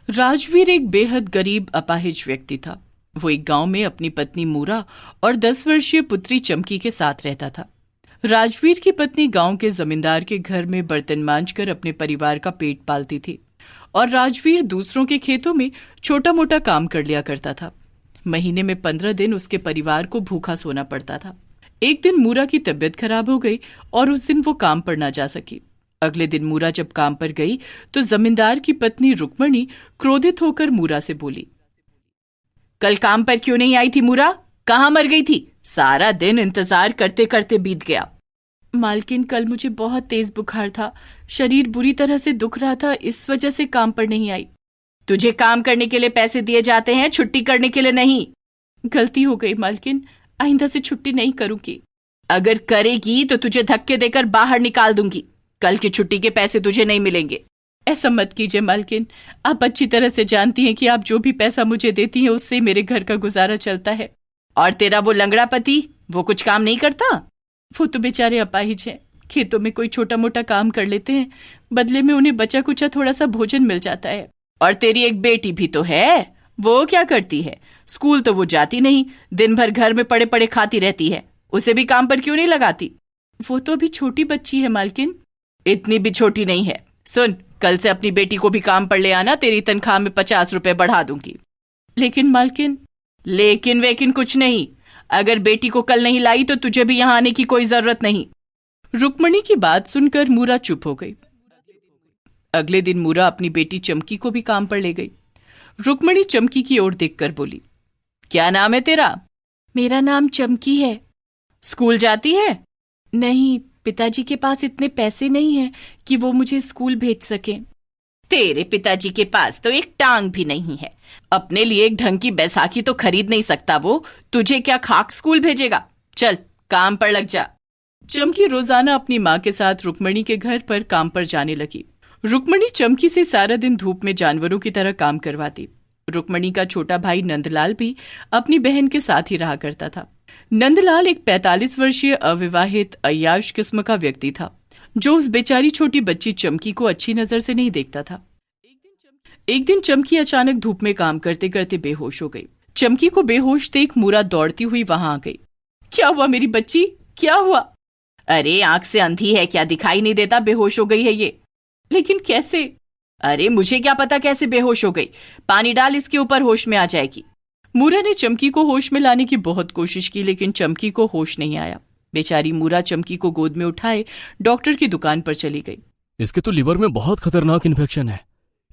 राजवीर एक बेहद गरीब अपाहिज व्यक्ति था। वो एक गांव में अपनी पत्नी मूरा और 10 वर्षीय पुत्री चमकी के साथ रहता था। राजवीर की पत्नी गांव के जमींदार के घर में बर्तन मांजकर अपने परिवार का पेट पालती थी और राजवीर दूसरों के खेतों में छोटा मोटा काम कर लिया करता था। महीने में 15 दिन उसके परिवार को भूखा सोना पड़ता था। एक दिन मूरा की तबीयत खराब हो गई और उस दिन वो काम पर ना जा सकी। अगले दिन मूरा जब काम पर गई तो जमींदार की पत्नी रुक्मणी क्रोधित होकर मूरा से बोली, कल काम पर क्यों नहीं आई थी मूरा? कहाँ मर गई थी? सारा दिन इंतजार करते करते बीत गया। मालकिन, कल मुझे बहुत तेज बुखार था, शरीर बुरी तरह से दुख रहा था, इस वजह से काम पर नहीं आई। तुझे काम करने के लिए पैसे दिए जाते हैं, छुट्टी करने के लिए नहीं। गलती हो गई मालकिन, आइंदा से छुट्टी नहीं करूंगी। अगर करेगी तो तुझे धक्के देकर बाहर निकाल दूंगी। कल की छुट्टी के पैसे तुझे नहीं मिलेंगे। ऐसा मत कीजिए मालकिन, आप अच्छी तरह से जानती हैं कि आप जो भी पैसा मुझे देती हैं उससे मेरे घर का गुजारा चलता है। और तेरा वो लंगड़ा पति, वो कुछ काम नहीं करता? वो तो बेचारे अपाहिज हैं, खेतों में कोई छोटा मोटा काम कर लेते हैं, बदले में उन्हें बचा कुचा थोड़ा सा भोजन मिल जाता है। और तेरी एक बेटी भी तो है, वो क्या करती है? स्कूल तो वो जाती नहीं, दिन भर घर में पड़े पड़े खाती रहती है। उसे भी काम पर क्यों नहीं लगाती? वो तो अभी छोटी बच्ची है मालकिन। इतनी भी छोटी नहीं है। सुन, कल से अपनी बेटी को भी काम पर ले आना, तेरी तनख्वाह में 50 रुपए बढ़ा दूंगी। लेकिन मालकिन। लेकिन वेकिन कुछ नहीं। अगर बेटी को कल नहीं लाई तो तुझे भी यहां आने की कोई जरूरत नहीं। रुक्मणी की बात सुनकर मूरा चुप हो गई। अगले दिन मूरा अपनी बेटी चमकी को भी काम पर ले गई। रुक्मणी चमकी की ओर देखकर बोली, क्या नाम है तेरा? मेरा नाम चमकी है। स्कूल जाती है? नहीं, पिताजी के पास इतने पैसे नहीं हैं कि वो मुझे स्कूल भेज सकें। तेरे पिताजी के पास तो एक टांग भी नहीं है। अपने लिए एक ढंग की बैसाखी तो खरीद नहीं सकता वो, तुझे क्या खाक स्कूल भेजेगा? चल काम पर लग जा। चमकी रोजाना अपनी माँ के साथ रुक्मणी के घर पर काम पर जाने लगी। रुक्मणी चमकी से सारा दिन धूप में जानवरों की तरह काम करवाती। रुक्मणी का छोटा भाई नंदलाल भी अपनी बहन के साथ ही रहा करता था। नंदलाल एक 45 वर्षीय अविवाहित अय्याश किस्म का व्यक्ति था, जो उस बेचारी छोटी बच्ची चमकी को अच्छी नजर से नहीं देखता था। एक दिन चमकी अचानक धूप में काम करते करते बेहोश हो गई। चमकी को बेहोश देख मूरा दौड़ती हुई वहां आ गई। क्या हुआ मेरी बच्ची, क्या हुआ? अरे आंख से अंधी है क्या, दिखाई नहीं देता? बेहोश हो गई है ये। लेकिन कैसे? अरे मुझे क्या पता कैसे बेहोश हो गई। पानी डाल इसके ऊपर, होश में आ जाएगी। मूरा ने चमकी को होश में लाने की बहुत कोशिश की, लेकिन चमकी को होश नहीं आया। बेचारी मूरा चमकी को गोद में उठाए डॉक्टर की दुकान पर चली गई। इसके तो लिवर में बहुत खतरनाक इन्फेक्शन है,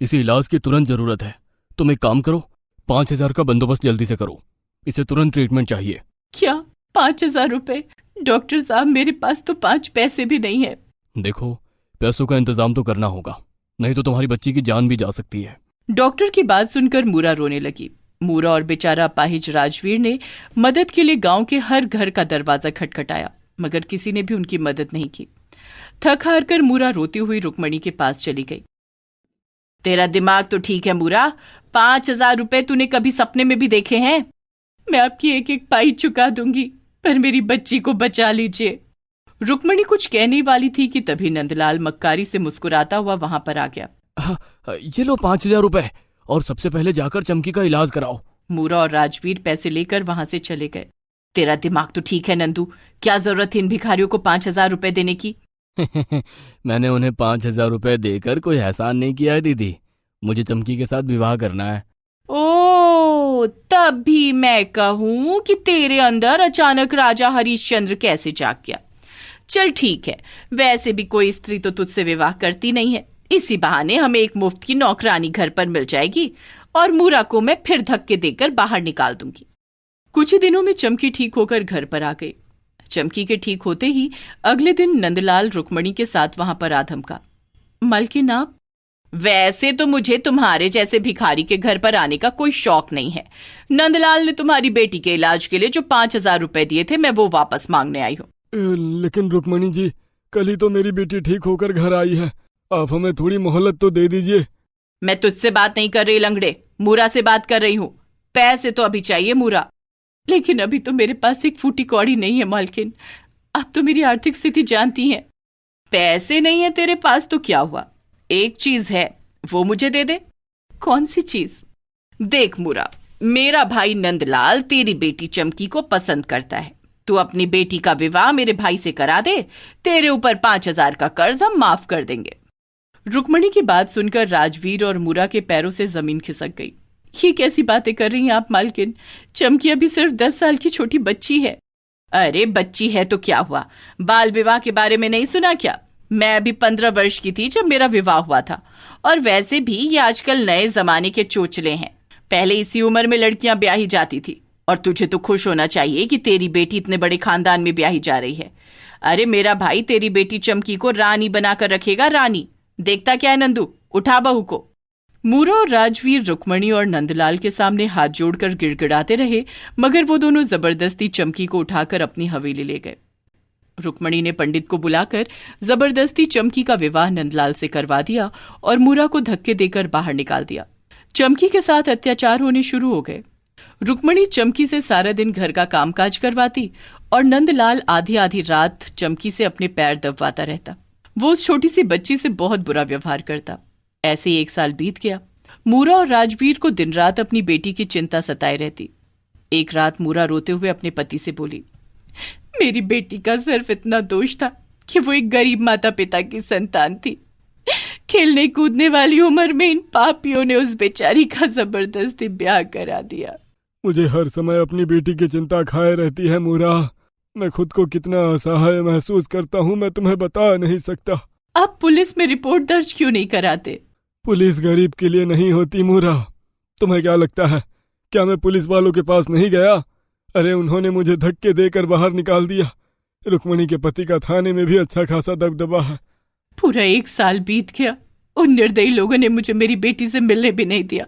इसे इलाज की तुरंत जरूरत है। तुम एक काम करो, 5,000 का बंदोबस्त जल्दी से करो, इसे तुरंत ट्रीटमेंट चाहिए। क्या 5,000 रुपए? डॉक्टर साहब, मेरे पास तो 5 पैसे भी नहीं है। देखो, पैसों का इंतजाम तो करना होगा, नहीं तो तुम्हारी बच्ची की जान भी जा सकती है। डॉक्टर की बात सुनकर मूरा रोने लगी। मूरा और बेचारा अपाहिज राजवीर ने मदद के लिए गांव के हर घर का दरवाजा खटखटाया, मगर किसी ने भी उनकी मदद नहीं की। थक हार कर मूरा रोती हुई रुक्मणी के पास चली गई। तेरा दिमाग तो ठीक है मूरा, 5,000 रुपए तूने कभी सपने में भी देखे हैं? मैं आपकी एक एक पाई चुका दूंगी, पर मेरी बच्ची को बचा लीजिए। रुक्मणी कुछ कहने वाली थी कि तभी नंदलाल मक्कारी से मुस्कुराता हुआ वहां पर आ गया। ये लो 5,000 रुपए, और सबसे पहले जाकर चमकी का इलाज कराओ। मूरा और राजवीर पैसे लेकर वहां से चले गए। तेरा दिमाग तो ठीक है नंदू, क्या जरूरत थी इन भिखारियों को 5,000 रुपए देने की? मैंने उन्हें 5,000 रुपए देकर कोई एहसान नहीं किया है दीदी, मुझे चमकी के साथ विवाह करना है। ओ, तब भी मैं कहूं कि तेरे अंदर अचानक राजा हरिश्चंद्र कैसे जाग गया। चल ठीक है, वैसे भी कोई स्त्री तो तुझसे विवाह करती नहीं है, इसी बहाने हमें एक मुफ्त की नौकरानी घर पर मिल जाएगी और मूरा को मैं फिर धक्के देकर बाहर निकाल दूंगी। कुछ ही दिनों में चमकी ठीक होकर घर पर आ गई। चमकी के ठीक होते ही अगले दिन नंदलाल रुक्मणी के साथ वहां पर आ धमका। मालकिन आप? वैसे तो मुझे तुम्हारे जैसे भिखारी के घर पर आने का कोई शौक नहीं है। नंदलाल ने तुम्हारी बेटी के इलाज के लिए जो 5,000 रुपए दिए थे, मैं वो वापस मांगने आई हूँ। लेकिन रुक्मणी जी, कल ही तो मेरी बेटी ठीक होकर घर आई है, आप हमें थोड़ी मोहलत तो दे दीजिए। मैं तुझसे बात नहीं कर रही लंगड़े, मूरा से बात कर रही हूँ। पैसे तो अभी चाहिए मूरा। लेकिन अभी तो मेरे पास एक फूटी कौड़ी नहीं है मालकिन, आप तो मेरी आर्थिक स्थिति जानती हैं। पैसे नहीं है तेरे पास तो क्या हुआ, एक चीज है वो मुझे दे दे। कौन सी चीज? देख मुरा, मेरा भाई नंदलाल तेरी बेटी चमकी को पसंद करता है। तू अपनी बेटी का विवाह मेरे भाई से करा दे, तेरे ऊपर 5,000 का कर्ज हम माफ कर देंगे। रुक्मणी की बात सुनकर राजवीर और मुरा के पैरों से जमीन खिसक गई। ये कैसी बातें कर रही हैं आप मालकिन? चमकी अभी सिर्फ 10 साल की छोटी बच्ची है। अरे बच्ची है तो क्या हुआ, बाल विवाह के बारे में नहीं सुना क्या? मैं अभी 15 वर्ष की थी जब मेरा विवाह हुआ था। और वैसे भी ये आजकल नए जमाने के चोचले हैं। पहले इसी उम्र में लड़कियां ब्याही जाती थी। और तुझे तो खुश होना चाहिए कि तेरी बेटी इतने बड़े खानदान में ब्याही जा रही है। अरे मेरा भाई तेरी बेटी चमकी को रानी बनाकर रखेगा, रानी। देखता क्या है नंदू, उठा बहू को। मूरा और राजवीर रुक्मणी और नंदलाल के सामने हाथ जोड़कर गिड़गिड़ाते रहे, मगर वो दोनों जबरदस्ती चमकी को उठाकर अपनी हवेली ले गए। रुक्मणी ने पंडित को बुलाकर जबरदस्ती चमकी का विवाह नंदलाल से करवा दिया और मूरा को धक्के देकर बाहर निकाल दिया। चमकी के साथ अत्याचार होने शुरू हो गए। रुक्मणी चमकी से सारा दिन घर का कामकाज करवाती और नंदलाल आधी आधी रात चमकी से अपने पैर दबवाता रहता। वो उस छोटी सी बच्ची से बहुत बुरा व्यवहार करता। ऐसे ही 1 साल बीत गया। मूरा और राजवीर को दिन रात अपनी बेटी की चिंता सताए रहती। एक रात मूरा रोते हुए अपने पति से बोली, मेरी बेटी का सिर्फ इतना दोष था कि वो एक गरीब माता पिता की संतान थी। खेलने कूदने वाली उम्र में इन पापियों ने उस बेचारी का जबरदस्ती ब्याह करा दिया। मुझे हर समय अपनी बेटी की चिंता खाए रहती है मूरा। मैं खुद को कितना असहाय महसूस करता हूँ, मैं तुम्हें बता नहीं सकता। आप पुलिस में रिपोर्ट दर्ज क्यों नहीं कराते? पुलिस गरीब के लिए नहीं होती मूरा। तुम्हें क्या लगता है, क्या मैं पुलिस वालों के पास नहीं गया? अरे उन्होंने मुझे धक्के देकर बाहर निकाल दिया। रुक्मणी के पति का थाने में भी अच्छा खासा दबदबा है। पूरा 1 साल बीत गया, उन निर्दयी लोगों ने मुझे मेरी बेटी से मिलने भी नहीं दिया।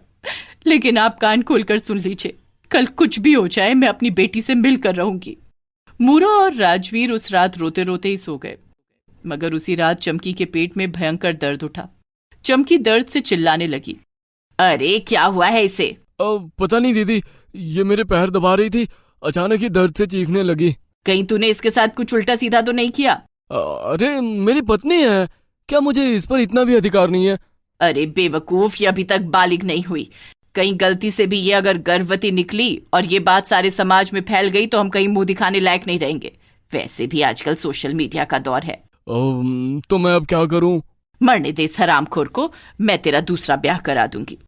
लेकिन आप कान खोलकर सुन लीजिए, कल कुछ भी हो जाए मैं अपनी बेटी से मिलकर रहूंगी। मूरा और राजवीर उस रात रोते रोते ही सो गए। मगर उसी रात चमकी के पेट में भयंकर दर्द उठा। चमकी दर्द से चिल्लाने लगी, अरे क्या हुआ है इसे? पता नहीं दीदी, ये मेरे पैर दबा रही थी, अचानक ही दर्द से चीखने लगी। कहीं तूने इसके साथ कुछ उल्टा सीधा तो नहीं किया? अरे मेरी पत्नी है, क्या मुझे इस पर इतना भी अधिकार नहीं है? अरे बेवकूफ, ये अभी तक बालिग नहीं हुई। कहीं गलती से भी ये अगर गर्भवती निकली और ये बात सारे समाज में फैल गई तो हम कहीं मुंह दिखाने लायक नहीं रहेंगे। वैसे भी आजकल सोशल मीडिया का दौर है। तो मैं अब क्या करूं? मरने दे इस हरामखोर को, मैं तेरा दूसरा ब्याह करा दूंगी।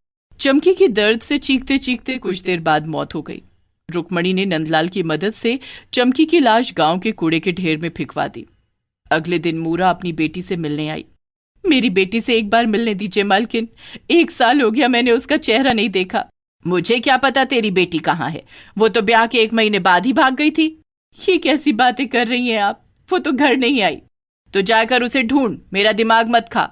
चमकी की दर्द से चीखते चीखते कुछ देर बाद मौत हो गई। रुक्मणी ने नंदलाल की मदद से चमकी की लाश गांव के कूड़े के ढेर में फेंकवा दी। अगले दिन मूरा अपनी बेटी से मिलने आई। मेरी बेटी से एक बार मिलने दीजिए मालकिन, 1 साल हो गया मैंने उसका चेहरा नहीं देखा। मुझे क्या पता तेरी बेटी कहाँ है, वो तो ब्याह के 1 महीने बाद ही भाग गई थी। ये कैसी बातें कर रही हैं आप, वो तो घर नहीं आई। तो जाकर उसे ढूंढ, मेरा दिमाग मत खा।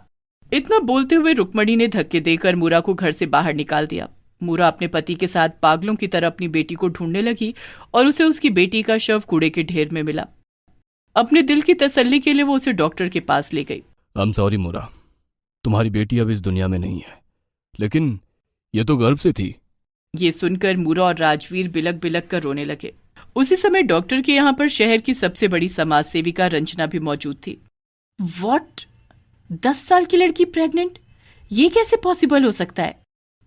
इतना बोलते हुए रुक्मणी ने धक्के देकर मूरा को घर से बाहर निकाल दिया। मूरा अपने पति के साथ पागलों की तरह अपनी बेटी को ढूंढने लगी और उसे उसकी बेटी का शव कूड़े के ढेर में मिला। अपने दिल की तसल्ली के लिए वो उसे डॉक्टर के पास ले गई। आई एम सॉरी मूरा, तुम्हारी बेटी अब इस दुनिया में नहीं है, लेकिन ये तो गर्भ से थी। ये सुनकर मूरा और राजवीर बिलक बिलक कर रोने लगे। उसी समय डॉक्टर के यहाँ पर शहर की सबसे बड़ी समाज सेविका रंजना भी मौजूद थी। व्हाट? 10 साल की लड़की प्रेग्नेंट? ये कैसे पॉसिबल हो सकता है?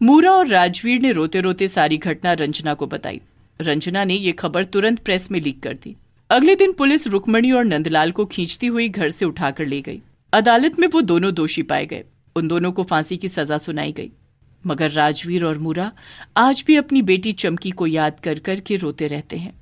मूरा और राजवीर ने रोते रोते सारी घटना रंजना को बताई। रंजना ने यह खबर तुरंत प्रेस में लीक कर दी। अगले दिन पुलिस रुक्मणी और नंदलाल को खींचती हुई घर से उठाकर ले गई। अदालत में वो दोनों दोषी पाए गए। उन दोनों को फांसी की सजा सुनाई गई। मगर राजवीर और मूरा आज भी अपनी बेटी चमकी को याद कर कर के रोते रहते हैं।